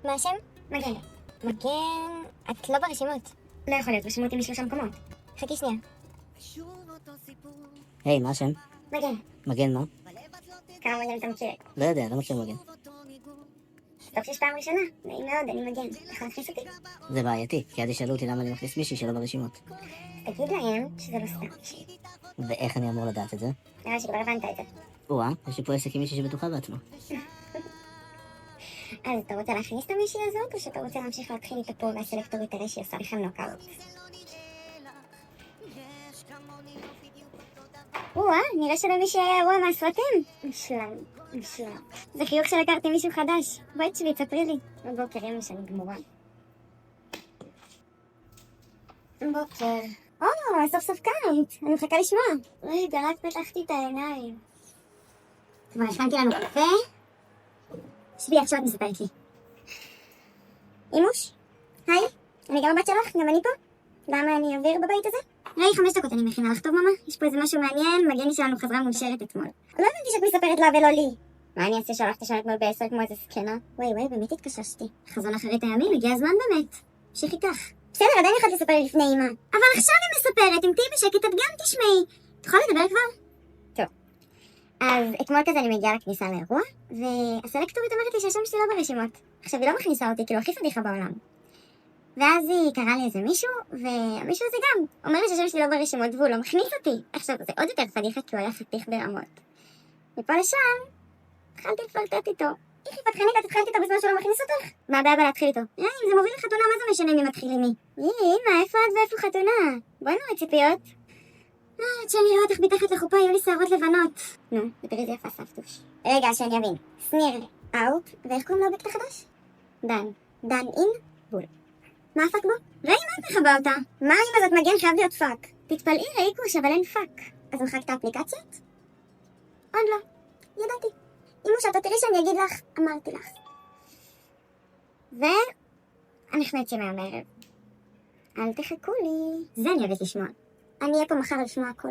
מה השם? מגן. מגן... את לא ברשימות. לא יכול להיות, רשמו אותי משלושה מקומות. חכי שנייה. היי, מה השם? מגן. מגן מה? כמה מגן אתה מכיר? לא יודע, לא מכיר מגן. טוב שיש פעם ראשונה. נעים מאוד, אני מגן. יכול להכניס אותי? זה בעייתי, כי עד ישאלו אותי למה אני מכניס מישהי שלא ברשימות. תגיד להם שזה לא סתם מישהי. ואיך אני אמור לדעת את זה? נראה שכבר הבנת את זה. יש לי פה עסק עם מישהי שבטוחה בעצמה. אז אתה רוצה להכניס את המישהי הזאת, או שאתה רוצה להמשיך להתחיל איתה פה והסלקטורית תראה שהיא עושה לכם נוקאוט? נראה שלמישהי היה אירוע מהסרטים. משלם. זה חיוך שלקחתי מישהו חדש. בואי תשבי, תספרי לי. בבוקר, אמא שאני גמורה. בוקר. סוף סוף קמת. אני מחכה לשמוע. רגע, רק פתחתי את העיניים. כבר הכנתי לנו קפה. שבי, עכשיו את מספרת לי. אימוש? היי, אני גם הבת שלך, גם אני פה. למה אני אוויר בבית הזה? ראי, 5 דקות אני מכינה לך, טוב ממה? יש פה איזה משהו מעניין, מגני שלנו חזרה מאושרת אתמול. לא הבנתי שאת מספרת לה ולא לי. מה אני אעשה שהלכת שם אתמול ב10 כמו איזה סקנה? וואי, באמת התקששתי. חזון אחרית הימים, הגיע הזמן באמת. המשיך איתך. בסדר, עדיין יכולת לספר לי לפני אמא. אבל עכשיו היא מספרת, אם תהיי בשקט את גם תשמעי. תוכל לדבר כבר? טוב. אז אתמול כזה אני מגיעה לכניסה לאירוע, והסלקטורית אומרת לי שהשם שלי לא ברשימות. עכשיו היא לא מכניסה אותי, כאילו הכי פדיחה בעולם. ואז היא קראה לי איזה מישהו, והמישהו הזה גם אומר לי שהשם שלי לא ברשימות והוא לא מכניס אותי. עכשיו זה עוד יותר פדיחה כי הוא היה חתיך ברמות. מפה לשם, התחלתי לפלרטט איתו. איך היא פתחנית, את התחלת איתו בזמן שהוא לא מכניס אותך? מה הבעיה בלהתחיל איתו? אם זה מוביל לחתונה, מה זה משנה מי מתחיל עם מי? אמא, איפה את ואיפה חתונה? בואי נראה ציפיות. עד שאני רואה אותך מתחת לחופה, היו לי שערות לבנות. נו, ותראי זה יפה סבתוש. רגע, שאני אבין. שניר, אאוט, ואיך קוראים לו בקט החדש? דן אין בול. מה הפאק בו? ראי, מה את מחבא אותה? מה אם הזאת מגן חייב להיות פאק? תתפלאי ריקוש, אבל אין פאק. אז מחקת את האפליקציות? עוד לא. ידעתי. אם אתה תראי שאני אגיד לך, אמרתי לך. ואנחנו יוצאים היום הערב. אל תחכו לי. זה אני אוהבת לשמוע. אני אהיה פה מחר לשמוע הכל.